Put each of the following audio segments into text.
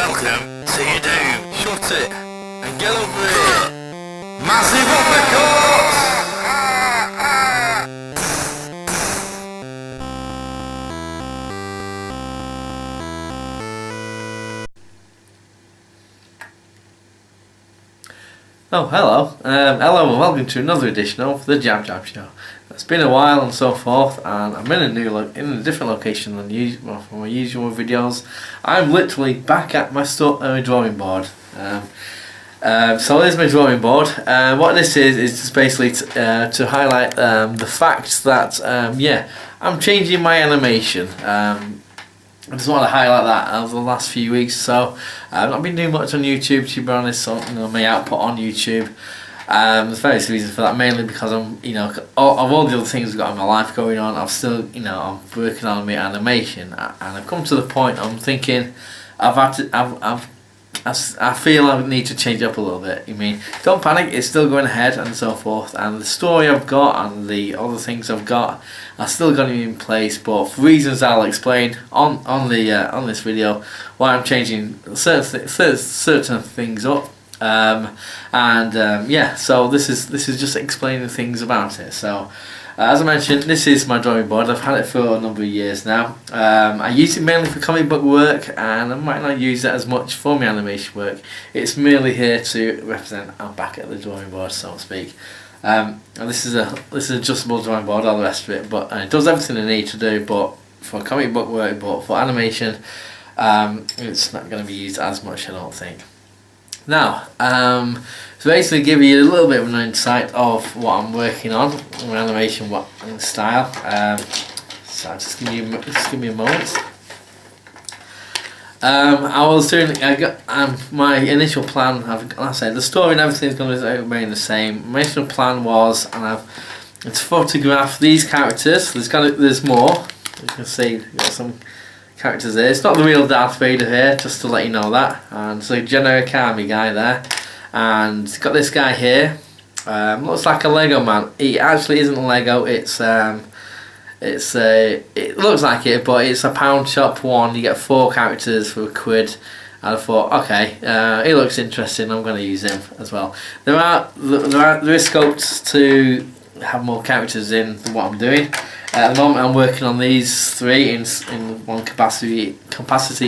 Welcome to your doom. Shut it and get over here. Massive uppercuts! Oh, hello. Hello and welcome to another edition of the JabJab show. It's been a while and so forth, and I'm in a different location than usual from my usual videos. I'm literally back at my drawing board. So there's my drawing board. What this is just basically to highlight the fact that I'm changing my animation. I just want to highlight that over the last few weeks. So I've not been doing much on YouTube, to be honest. So my output on YouTube. There's various reasons for that. Mainly because I'm, of all the other things I've got in my life going on, I'm still, I'm working on my animation, and I've come to the point I'm thinking I feel I need to change up a little bit. Don't panic, it's still going ahead and so forth, and the story I've got and the other things I've got are still going to be in place, but for reasons I'll explain on this video why I'm changing certain things up. So this is just explaining things about it. So as I mentioned, this is my drawing board. I've had it for a number of years now. I use it mainly for comic book work, and I might not use it as much for my animation work. It's merely here to represent I'm back at the drawing board, so to speak. And this is an adjustable drawing board, all the rest of it, but it does everything I need to do. But for comic book work, but for animation, it's not going to be used as much, I don't think. Now, to basically give you a little bit of an insight of what I'm working on, my animation, style. So just give me a moment. My initial plan. Like I said, the story and everything is going to remain the same. My initial plan was, to photograph these characters. There's more. You can see, got some characters there. It's not the real Darth Vader here, just to let you know that. And it's a generic army guy there, and it's got this guy here. Looks like a Lego man. He actually isn't Lego. It looks like it, but it's a pound shop one. You get 4 characters for £1, and I thought, okay, he looks interesting. I'm going to use him as well. There is scopes to have more characters in than what I'm doing. At the moment I'm working on these 3 in one capacity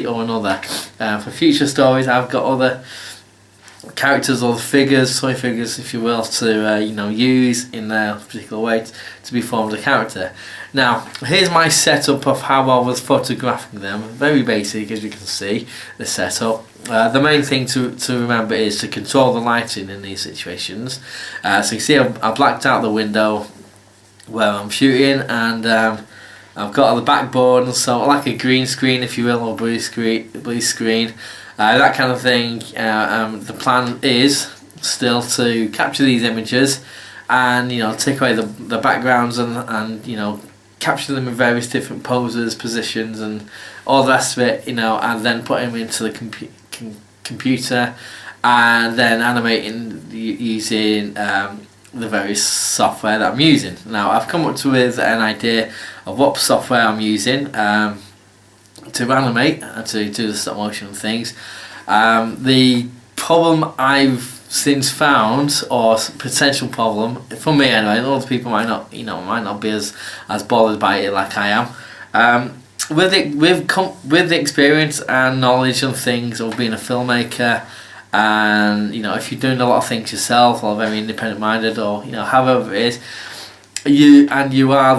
or another. For future stories I've got other characters or figures, toy figures if you will, to use in their particular way to be formed a character. Now here's my setup of how I was photographing them. Very basic, as you can see, the setup. The main thing to remember is to control the lighting in these situations. So you see I blacked out the window where I'm shooting, and I've got the backboard, and so like a green screen if you will, or blue screen, that kind of thing. The plan is still to capture these images and take away the backgrounds and capture them in various different poses, positions, and all the rest of it, and then put them into the computer and then animating using the various software that I'm using. Now I've come up with an idea of what software I'm using to animate and to do the stop motion things. The problem I've since found, or potential problem for me anyway, and other people might not be as bothered by it like I am. With the experience and knowledge and things of being a filmmaker, and if you're doing a lot of things yourself or very independent minded, or however it is, you are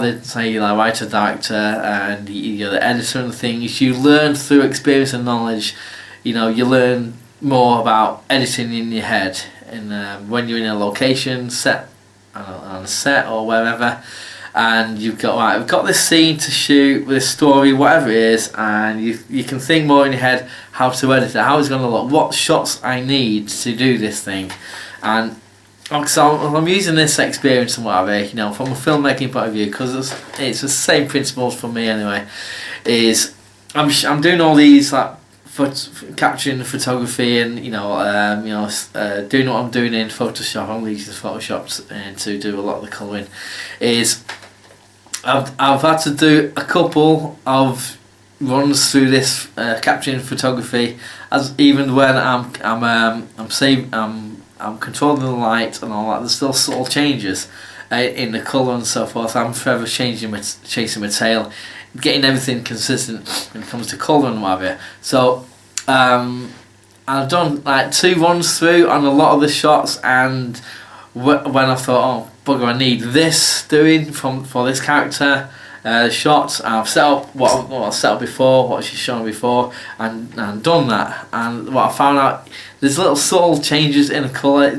the writer, director, and you're the editor and things, you learn through experience and knowledge. You learn more about editing in your head, and when you're in a location set on a set or wherever, and you've got this scene to shoot, this story, whatever it is, and you can think more in your head how to edit it, how it's going to look, what shots I need to do this thing. And so I'm using this experience and whatever, from a filmmaking point of view, because it's the same principles for me anyway. Is I'm doing all these capturing the photography and doing what I'm doing in Photoshop. I'm using Photoshop and to do a lot of the colouring. I've had to do a couple of runs through this capturing photography, as even when I'm controlling the light and all that, there's still subtle changes in the colour and so forth. I'm forever chasing my tail, getting everything consistent when it comes to colour and whatever. So I've done like 2 runs through on a lot of the shots, and when I thought, oh bugger, I need this doing for this character shots, I've set up what I set up before, what she's shown before, and done that. And what I found out, there's little subtle changes in the colour.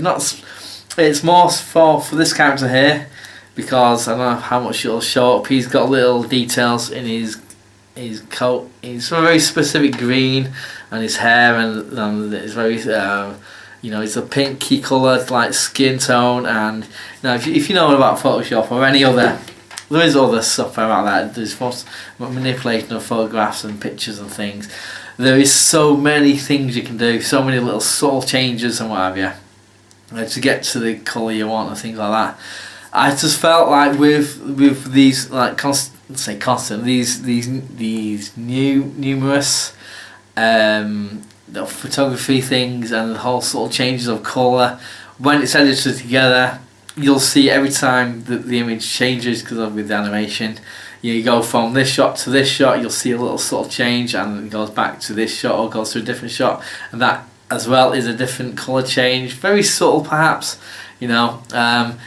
It's more for this character here, because I don't know how much it'll show up. He's got little details in his coat. He's a very specific green, and his hair, and it's very you know, it's a pinky coloured like skin tone. And you know, if you know about Photoshop or any other, there is other stuff about that. There's manipulation of photographs and pictures and things. There is so many things you can do, so many little subtle changes and what have you, to get to the colour you want and things like that. I just felt like with these like these numerous the photography things and the whole sort of changes of colour, when it's edited together, you'll see every time that the image changes, because of with the animation, you go from this shot to this shot, you'll see a little sort of change, and it goes back to this shot or goes to a different shot, and that as well is a different colour change, very subtle perhaps. You know,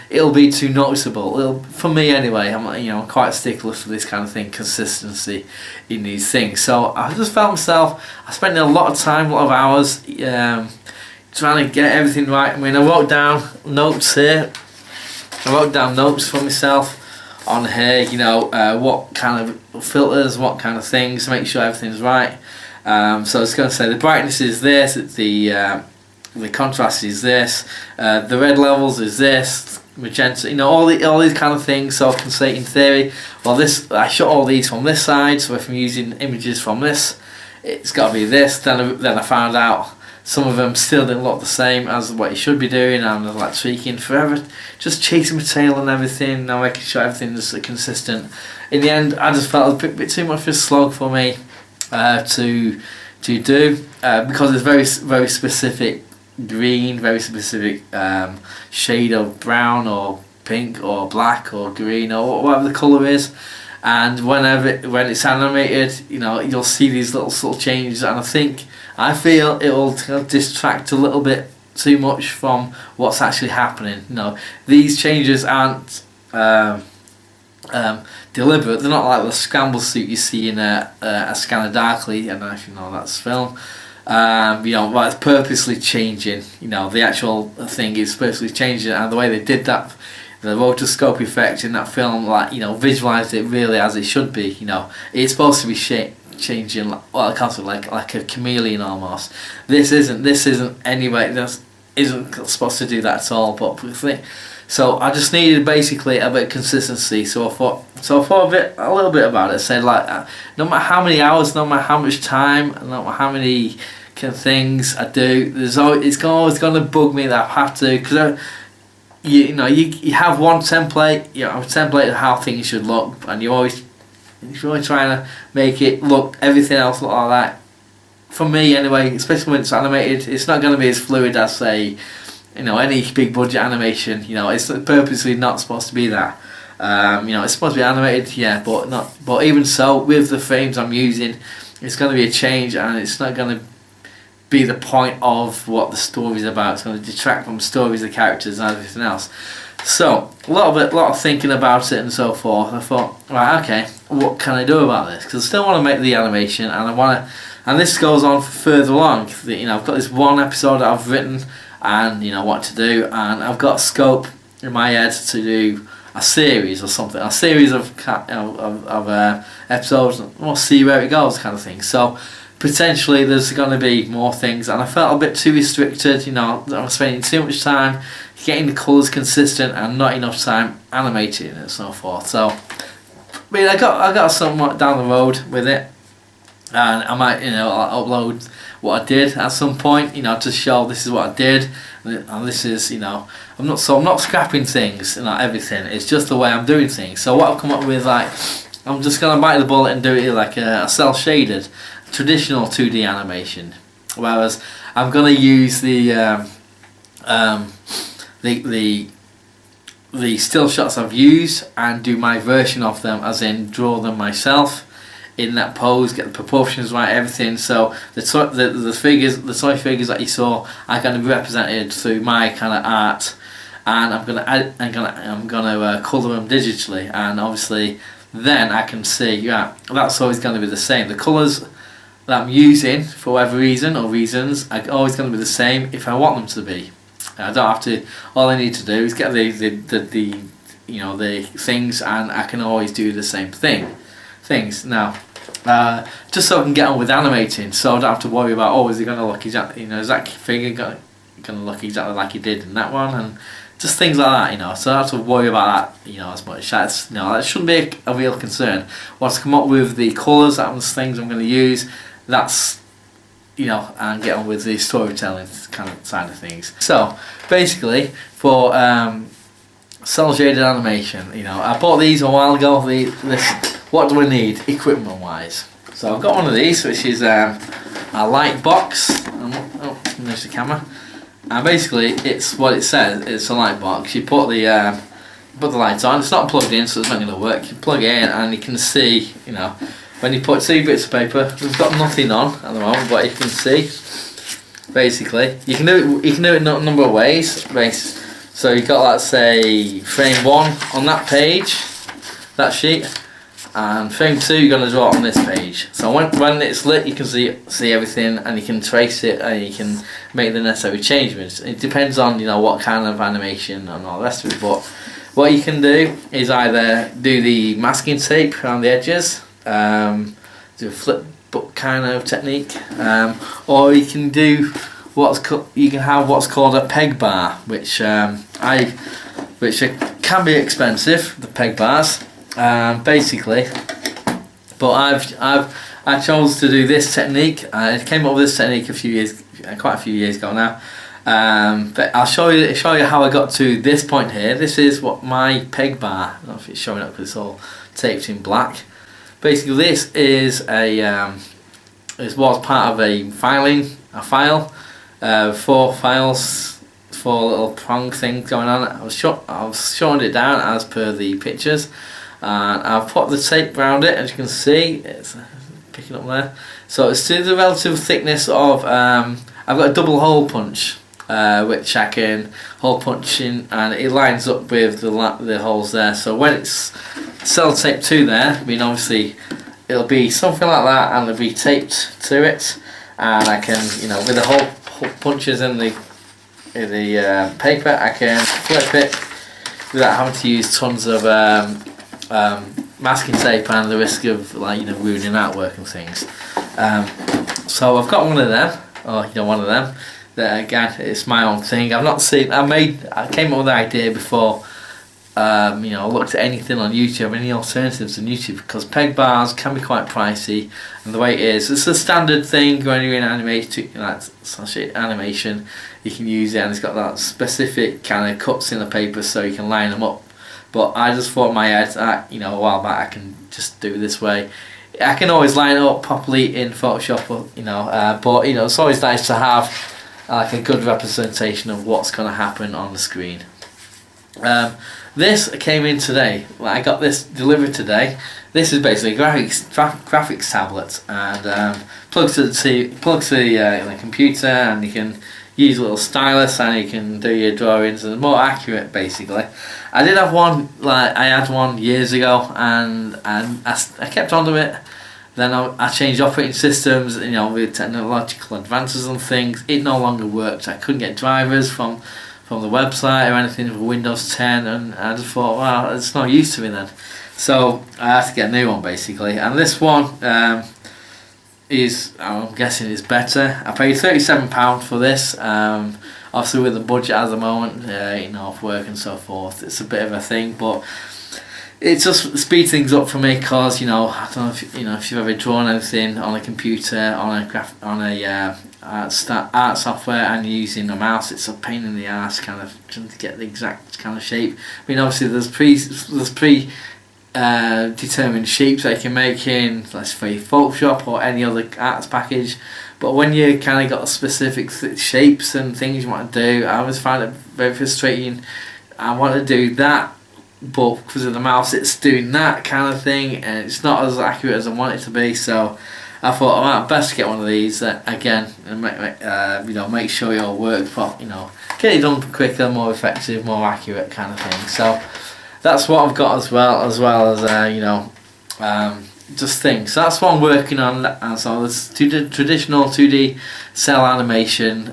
it'll be too noticeable. For me anyway. I'm quite a stickler for this kind of thing, consistency in these things. So I just felt myself, I spent a lot of time, a lot of hours, trying to get everything right. I mean, I wrote down notes here. I wrote down notes for myself on here. You know, what kind of filters, what kind of things, to make sure everything's right. So it's going to say the brightness is this. It's the contrast is this, the red levels is this, magenta, you know, all these kind of things. So I can say in theory, well, this, I shot all these from this side, so if I'm using images from this, it's got to be this. Then I found out some of them still didn't look the same as what you should be doing, and I was like tweaking forever, just chasing my tail and everything, now making sure everything's consistent. In the end, I just felt a bit too much of a slog for me to do, because it's very specific green, very specific shade of brown or pink or black or green or whatever the colour is, and when it's animated, you know, you'll see these little subtle changes, and I feel it'll distract a little bit too much from what's actually happening. You know, these changes aren't deliberate. They're not like the scramble suit you see in a Scanner Darkly, and if you know that's film. You know, but it's purposely changing. You know, the actual thing is purposely changing, and the way they did that, the rotoscope effect in that film, like, you know, visualised it really as it should be. You know, it's supposed to be changing, well, constantly, like a chameleon almost. This isn't anyway. This isn't supposed to do that at all. But so I just needed basically a bit of consistency. So I thought a little bit about it. Said like, no matter how many hours, no matter how much time, no matter how many kind of things I do, it's always going to bug me that I have to, because you have one template, you have a template of how things should look, and you're always trying to make it look, everything else look like that. For me anyway, especially when it's animated, it's not going to be as fluid as, say, you know, any big budget animation. You know, it's purposely not supposed to be that. You know, it's supposed to be animated, yeah, but even so, with the frames I'm using, it's going to be a change, and it's not going to be the point of what the story's about. It's going to detract from the stories, the characters, and everything else. So a lot of thinking about it and so forth. I thought, right, okay, what can I do about this? Because I still want to make the animation, and and this goes on further along. You know, I've got this one episode that I've written, and you know what to do, and I've got scope in my head to do a series or something, a series of episodes, and we'll see where it goes, kind of thing. So potentially there's going to be more things, and I felt a bit too restricted. You know, I'm spending too much time getting the colours consistent and not enough time animating and so forth. So, I mean, I got somewhat down the road with it, and I might, you know, I'll upload what I did at some point, you know, to show this is what I did, and this is, you know, I'm not scrapping things, you know, everything. It's just the way I'm doing things. So what I've come up with, like, I'm just going to bite the bullet and do it like a cell shaded traditional 2D animation, whereas I'm going to use the still shots I've used and do my version of them, as in draw them myself in that pose, get the proportions right, everything. So the toy figures that you saw are going to be represented through my kind of art, and I'm gonna colour them digitally, and obviously then I can see, yeah, that's always going to be the same. The colours that I'm using for whatever reason or reasons are always going to be the same if I want them to be. I don't have to. All I need to do is get the things, and I can always do the same things now. Just so I can get on with animating, so I don't have to worry about, oh, is it going to look exactly, is that figure going to look exactly like he did in that one, and just things like that, so I don't have to worry about that, as much. That shouldn't be a real concern. Once I come up with the colours and things I'm going to use, that's, and get on with the storytelling kind of side of things. So basically, for cell shaded animation, I bought these a while ago. What do I need equipment wise? So I've got one of these, which is a light box. There's the camera. And basically, it's what it says. It's a light box. You put the lights on. It's not plugged in, so it's not going to work. You plug it in, and you can see, when you put 2 bits of paper. We've got nothing on at the moment, but you can see. Basically, you can do it a number of ways. So you've got, let's say, frame 1 on that page, that sheet, and frame 2 you're going to draw it on this page. So when it's lit, you can see everything, and you can trace it, and you can make the necessary changes. It depends on what kind of animation and all the rest of it. But what you can do is either do the masking tape around the edges, do a flip book kind of technique, or you can do what's called a peg bar, which can be expensive, the peg bars, basically. But I chose to do this technique. I came up with this technique quite a few years ago now. But I'll show you how I got to this point here. This is what my peg bar. I don't know if it's showing up because it's all taped in black. Basically, this is this was part of a file, 4 files, 4 little prong things going on. I was shortened it down as per the pictures, and I've put the tape around it. As you can see, it's picking up there. So it's to the relative thickness of. I've got a double hole punch, which I can hole punch in, and it lines up with the holes there. So when it's sellotape to there, obviously it'll be something like that, and it'll be taped to it, and I can, with the hole punches in the paper, I can flip it without having to use tons of masking tape and the risk of ruining artwork and things. So I've got one of them, one of them. That again, it's my own thing. I've not seen. I came up with the idea before. I looked at anything on YouTube, any alternatives on YouTube, because peg bars can be quite pricey, and the way it is, it's a standard thing when you're in animation, animation, you can use it, and it's got that specific kind of cuts in the paper so you can line them up. But I just thought in my head that, a while back, I can just do it this way. I can always line it up properly in Photoshop, but it's always nice to have like a good representation of what's going to happen on the screen. This came in today. I got this delivered today. This is basically a graphics tablet, and plugs to the computer, and you can use a little stylus, and you can do your drawings, and more accurate basically. I did have one, I had one years ago, and I kept on to it. Then I changed operating systems, with technological advances and things. It no longer worked. I couldn't get drivers from the website or anything for Windows 10, and I just thought, well, it's no use to me then. So I had to get a new one basically, and this one I'm guessing is better. I paid £37 for this. Obviously with the budget at the moment, off work and so forth, it's a bit of a thing, but it just speeds things up for me, because I don't know if if you've ever drawn anything on a computer, on a art software, and you're using a mouse. It's a pain in the ass kind of trying to get the exact kind of shape. Obviously there's determined shapes that you can make in, let's say, Photoshop or any other arts package. But when you kind of got specific shapes and things you want to do, I always find it very frustrating. I want to do that, but because of the mouse it's doing that kind of thing, and it's not as accurate as I want it to be. So I thought, I best get one of these again, and make sure your work, get it done quicker, more effective, more accurate kind of thing. So that's what I've got as well as just things. So that's what I'm working on. And so this traditional 2D cell animation.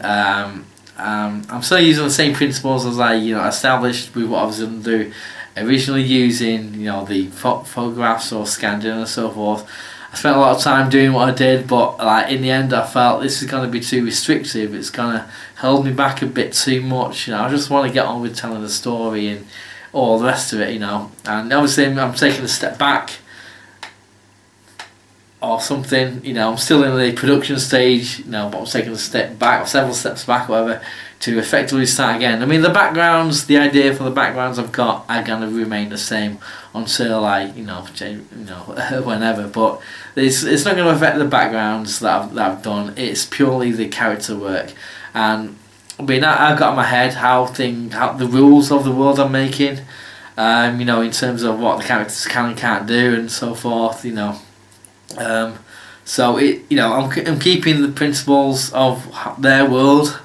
I'm still using the same principles as I established with what I was going to do originally, using the photographs or scanned in and so forth. I spent a lot of time doing what I did, but in the end I felt this is going to be too restrictive. It's going to hold me back a bit too much. I just want to get on with telling the story and all the rest of it, and obviously I'm taking a step back or something, I'm still in the production stage, but I'm taking a step back, or several steps back, whatever, to effectively start again. I mean, the backgrounds, the idea for the backgrounds I've got are going to remain the same until whenever, but it's not going to affect the backgrounds that I've done. It's purely the character work. And I mean, I've got in my head how the rules of the world I'm making, in terms of what the characters can and can't do and so forth, so I'm keeping the principles of their world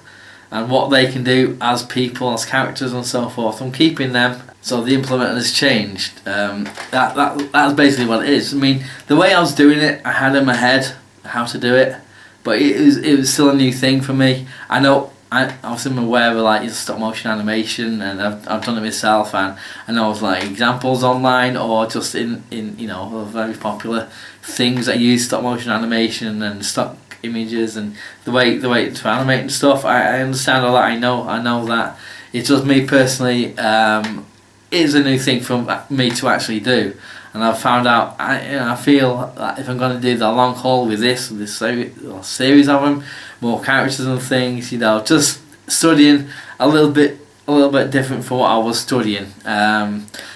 and what they can do as people, as characters and so forth. I'm keeping them. So the implement has changed. That's basically what it is. I mean, the way I was doing it, I had in my head how to do it, but it was still a new thing for me. I know I was aware of stop motion animation, and I've done it myself, and I know of examples online or just in very popular things that use stop motion animation and stock images and the way to animate and stuff. I understand all that. I know that. It's just me personally. It is a new thing for me to actually do, and I've found out. I feel that if I'm going to do the long haul with this series of them, more characters and things, just studying a little bit different from what I was studying.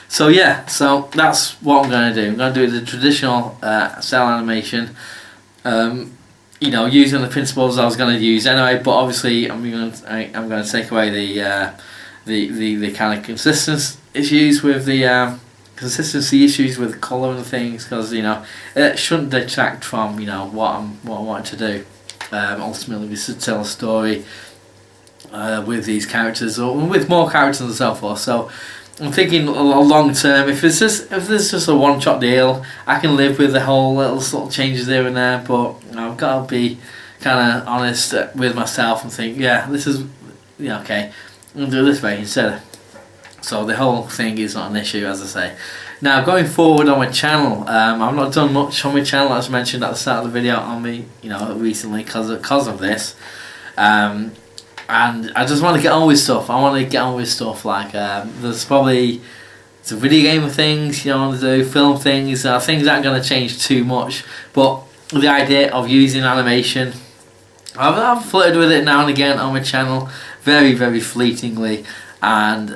So that's what I'm going to do. I'm going to do the traditional cell animation, using the principles I was going to use anyway. But obviously, I'm going to take away the kind of consistency issues with the colour and things, because it shouldn't detract from what I want to do. Ultimately, we should tell a story with these characters, or with more characters and so forth. So I'm thinking long term. If this is just a one-shot deal, I can live with the whole little sort of changes here and there. But I've got to be kind of honest with myself and think, this is okay. I'm gonna do it this way instead. So the whole thing is not an issue, as I say. Now, going forward on my channel, I've not done much on my channel, as mentioned at the start of the video, on me, recently because of this. And I just want to get on with stuff. There's probably some video game things, I want to do, film things. Things aren't going to change too much, but the idea of using animation, I've flirted with it now and again on my channel, very, very fleetingly. And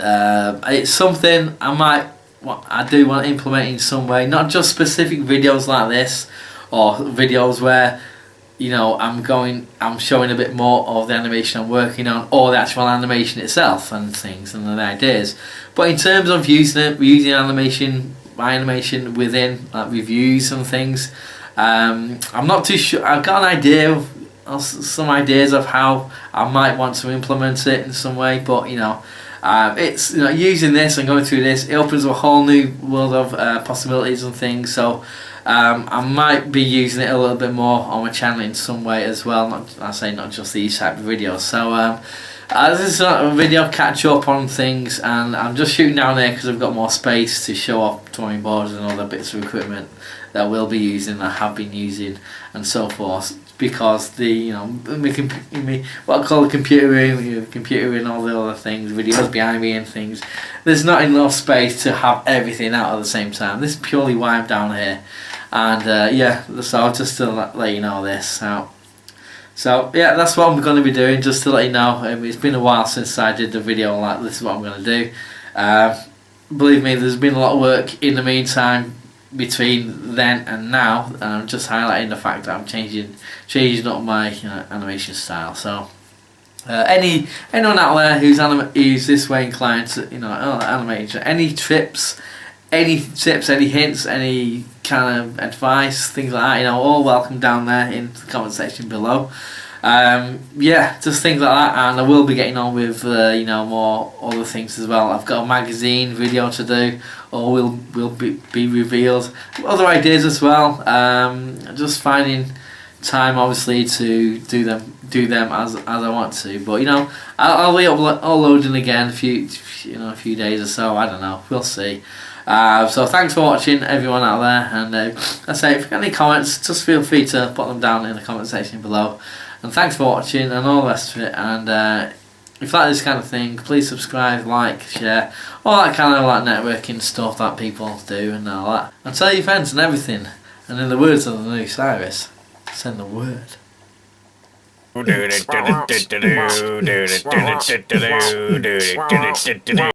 it's something I do want to implement in some way, not just specific videos like this, or videos where I'm showing a bit more of the animation I'm working on, or the actual animation itself and things and the ideas. But in terms of using animation within reviews and things, I'm not too sure. I've got an idea of some ideas of how I might want to implement it in some way, but it's using this and going through this, it opens a whole new world of possibilities and things. So I might be using it a little bit more on my channel in some way as well. Not just these type of videos. So this is a video catch up on things, and I'm just shooting down there because I've got more space to show off drawing boards and other bits of equipment that I will be using, I have been using, and so forth. Because what I call the computer room, and all the other things, videos behind me and things, there's not enough space to have everything out at the same time. This is purely why I'm down here, and so just to let you know this. So that's what I'm going to be doing, just to let you know. It's been a while since I did the video like this is what I'm going to do. believe me, there's been a lot of work in the meantime between then and now, and I'm just highlighting the fact that I'm changing up my animation style. So anyone out there who's this way inclined to animation, any tips, any tips, any hints, any kind of advice, things like that, all welcome down there in the comment section below. Just things like that, and I will be getting on with more other things as well. I've got a magazine video to do, or will be revealed. Other ideas as well. Just finding time, obviously, to do them as I want to. But I'll be uploading again a few days or so. I don't know. We'll see. So thanks for watching, everyone out there, and I say, if you've got any comments, just feel free to put them down in the comment section below. And thanks for watching and all the rest of it. And if you like this kind of thing, please subscribe, like, share, all that kind of networking stuff that people do and all that. And tell your friends and everything. And in the words of the new Cyrus, send the word.